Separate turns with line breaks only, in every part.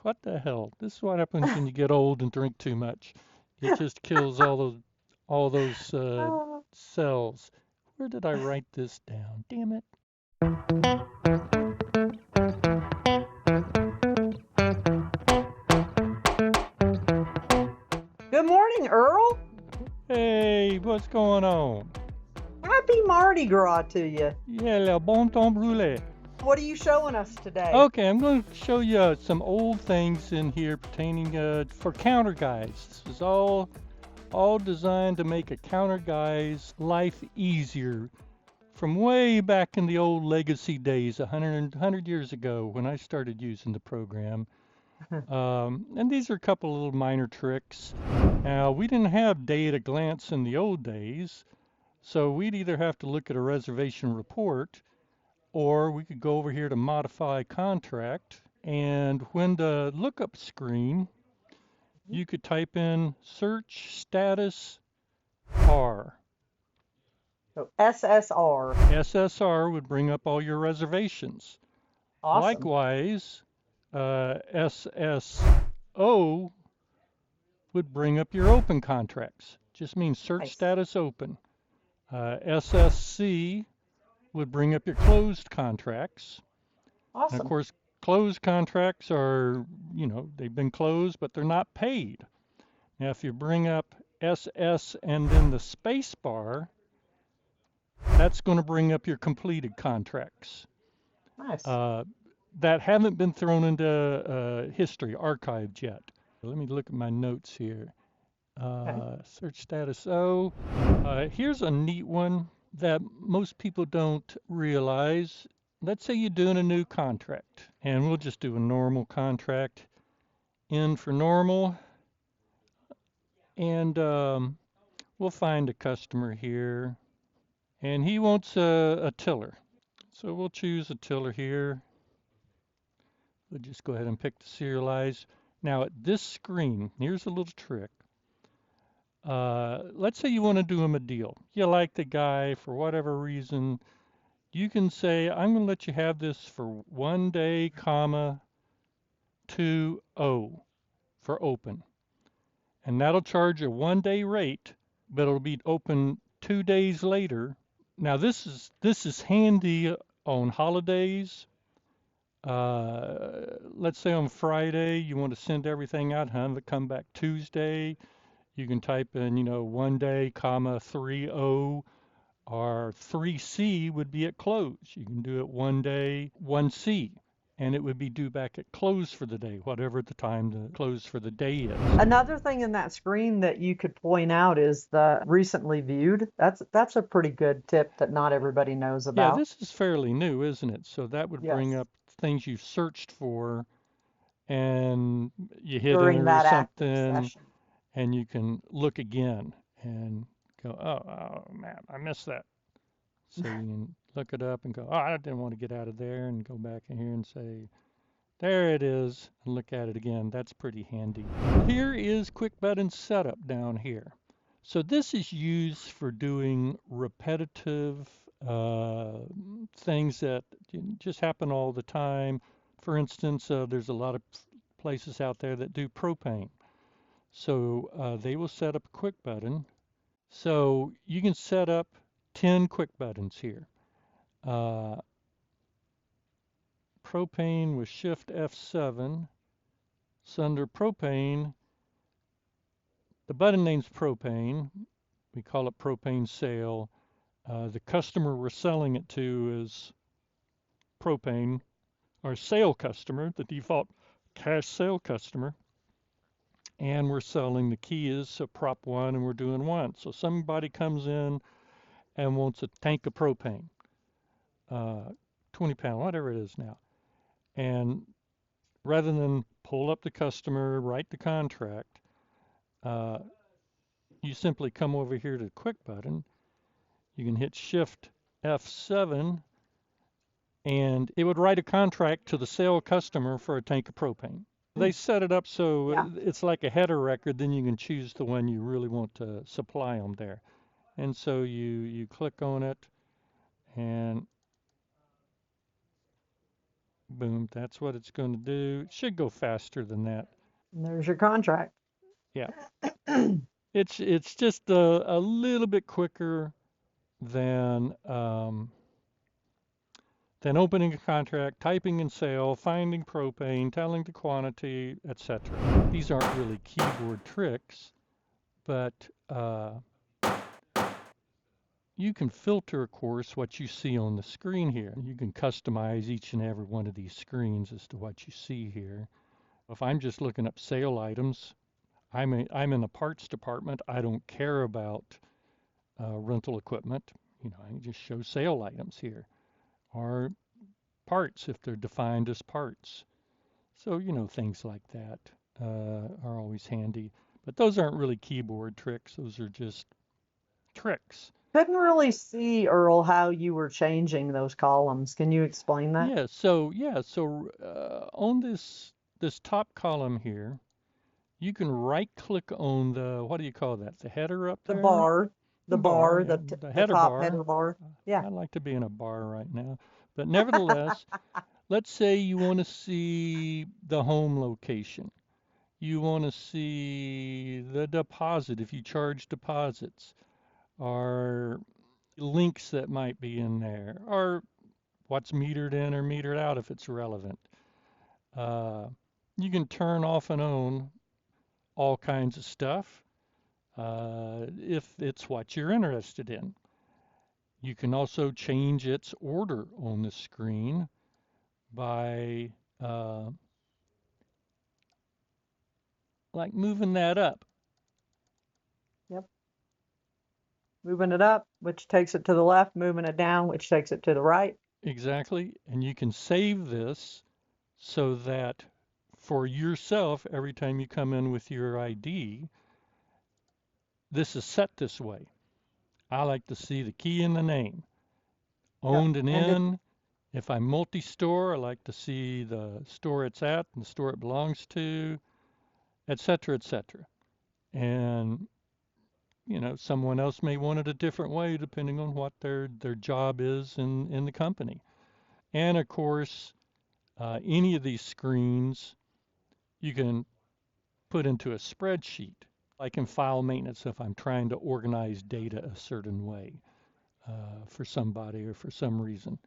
What the hell? This is what happens when you get old and drink too much. It just kills all those
Oh.
cells. Where did I write this down? Damn it.
Good morning, Earl.
Hey, what's going on?
Happy Mardi Gras to you.
Yeah, le bon temps brûlé.
What are you showing us today?
Okay, I'm going to show you some old things in here pertaining for counter guys. This is all designed to make a counter guy's life easier from way back in the old legacy days, 100 years ago when I started using the program. And these are a couple of little minor tricks. Now, we didn't have day at a glance in the old days, so we'd either have to look at a reservation report or we could go over here to modify contract. And when the lookup screen, you could type in search status R.
So SSR.
SSR would bring up all your reservations.
Awesome.
Likewise, SSO would bring up your open contracts. Just means search
Nice.
status open. SSC would bring up your closed contracts. And of
Awesome.
course, closed contracts are, they've been closed, but they're not paid. Now, if you bring up SS and then the space bar, that's going to bring up your completed contracts
Nice.
uh, that haven't been thrown into history, archived yet. Let me look at my notes here.
Okay.
Search status O. Here's a neat one that most people don't realize. Let's say you're doing a new contract, and we'll just do a normal contract. In for normal, and we'll find a customer here, and he wants a tiller. So we'll choose a tiller here. We'll just go ahead and pick the serialize. Now at this screen, here's a little trick. Let's say you want to do him a deal. You like the guy for whatever reason. You can say, I'm going to let you have this for 1 day, comma, 2 for open. And that'll charge a 1 day rate, but it'll be open 2 days later. Now this is handy on holidays. Let's say on Friday you want to send everything out, have it come back Tuesday. You can type in, 1 day, comma 30, or 3C would be at close. You can do it 1 day, 1C, and it would be due back at close for the day, whatever the time the close for the day is.
Another thing in that screen that you could point out is the recently viewed. That's a pretty good tip that not everybody knows
Yeah,
about.
this is fairly new, isn't it? So that would bring
Yes.
up things you searched for and you hit
During
enter or
that active
something
session.
and you can look again and go, oh man, I missed that. So you can look it up and go, oh, I didn't want to get out of there and go back in here and say, there it is, and look at it again. That's pretty handy. Here is Quick Button Setup down here. So this is used for doing repetitive things that just happen all the time. For instance, there's a lot of places out there that do propane. So they will set up a quick button. So you can set up 10 quick buttons here. Uh, Propane with Shift F7. So under propane, the button name's propane. We call it propane sale. The customer we're selling it to is propane. Our sale customer, the default cash sale customer. And we're selling the key is a prop one and we're doing one. So somebody comes in and wants a tank of propane, uh, 20 pound, whatever it is now. And rather than pull up the customer, write the contract, uh, you simply come over here to the quick button. You can hit Shift F7 and it would write a contract to the sale customer for a tank of propane. They
Hmm.
set it up so
Yeah.
it's like a header record, then you can choose the one you really want to supply them there. And so you click on it and Boom, that's what it's going to do. It should go faster than that.
And there's your contract.
Yeah, it's just a little bit quicker than opening a contract, typing in sale, finding propane, telling the quantity, etc. These aren't really keyboard tricks, but you can filter, of course, what you see on the screen here. You can customize each and every one of these screens as to what you see here. If I'm just looking up sale items, I'm in the parts department. I don't care about rental equipment. I can just show sale items here, or parts if they're defined as parts. So, things like that are always handy. But those aren't really keyboard tricks. Those are just tricks.
Couldn't really see, Earl, how you were changing those columns. Can you explain that?
So on this top column here, you can right click on the, what do you call that? The header up
The
there?
bar,
The
the
bar,
bar,
yeah, the
the
header
top
bar.
header bar. Yeah.
I'd like to be in a bar right now. But nevertheless, let's say you want to see the home location. You want to see the deposit if you charge deposits, or links that might be in there, or what's metered in or metered out if it's relevant. Uh, you can turn off and on all kinds of stuff if it's what you're interested in. You can also change its order on the screen by like moving that up.
Yep. Moving it up, which takes it to the left, moving it down, which takes it to the right.
Exactly. And you can save this so that for yourself, every time you come in with your ID, this is set this way. I like to see the key and the name.
Yep.
Owned and
And it,
in. If I'm multi-store, I like to see the store it's at and the store it belongs to, et cetera, et cetera. And, someone else may want it a different way depending on what their job is in the company. And of course, any of these screens you can put into a spreadsheet, like in file maintenance if I'm trying to organize data a certain way for somebody or for some reason.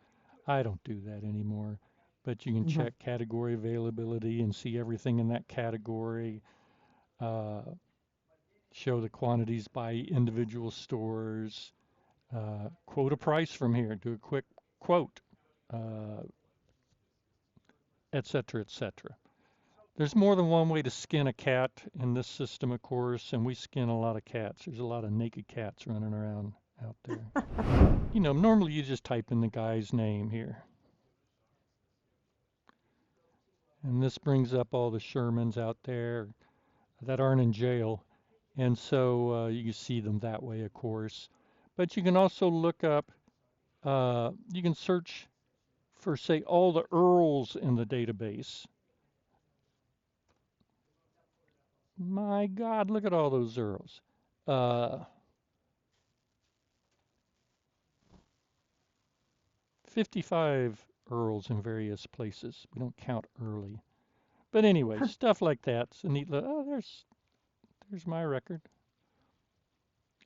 I don't do that anymore, but you can
mhm.
check category availability and see everything in that category, uh, show the quantities by individual stores, quote a price from here, do a quick quote, uh, et cetera, et cetera. There's more than one way to skin a cat in this system, of course, and we skin a lot of cats. There's a lot of naked cats running around out there. Normally you just type in the guy's name here. And this brings up all the Shermans out there that aren't in jail. And so you can see them that way, of course. But you can also look up, you can search for, say, all the Earls in the database. My God, look at all those Earls. Uh, 55 Earls in various places. We don't count early. But anyway, stuff like that. It's a neat little, oh, there's my record.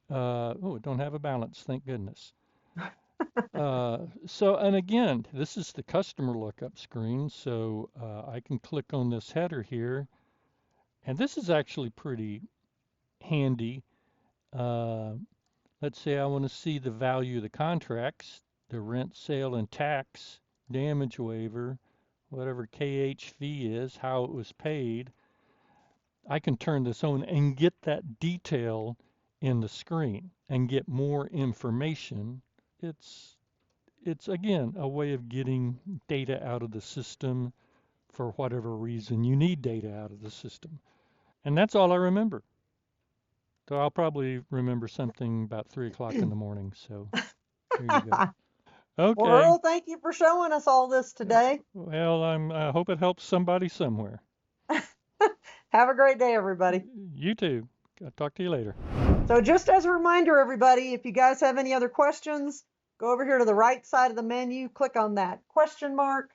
Oh, don't have a balance, thank goodness. And again, this is the customer lookup screen, so I can click on this header here, and this is actually pretty handy. Uh, let's say I want to see the value of the contracts, the rent, sale, and tax, damage waiver, whatever KH fee is, how it was paid. I can turn this on and get that detail in the screen and get more information. It's it's again a way of getting data out of the system for whatever reason you need data out of the system. And that's all I remember. So I'll probably remember something about 3 o'clock in the morning. So there you go.
Well,
Okay.
Earl, thank you for showing us all this today.
Well, I hope it helps somebody somewhere.
Have a great day, everybody.
You too. I'll talk to you later.
So just as a reminder, everybody, if you guys have any other questions, go over here to the right side of the menu, click on that question mark,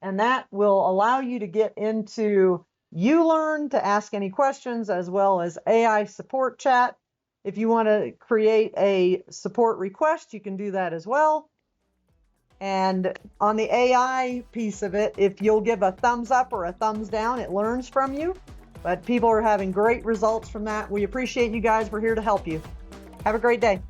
and that will allow you to get into ULearn to ask any questions, as well as AI support chat. If you want to create a support request, you can do that as well. And on the AI piece of it, if you'll give a thumbs up or a thumbs down, it learns from you. But people are having great results from that. We appreciate you guys. We're here to help you. Have a great day.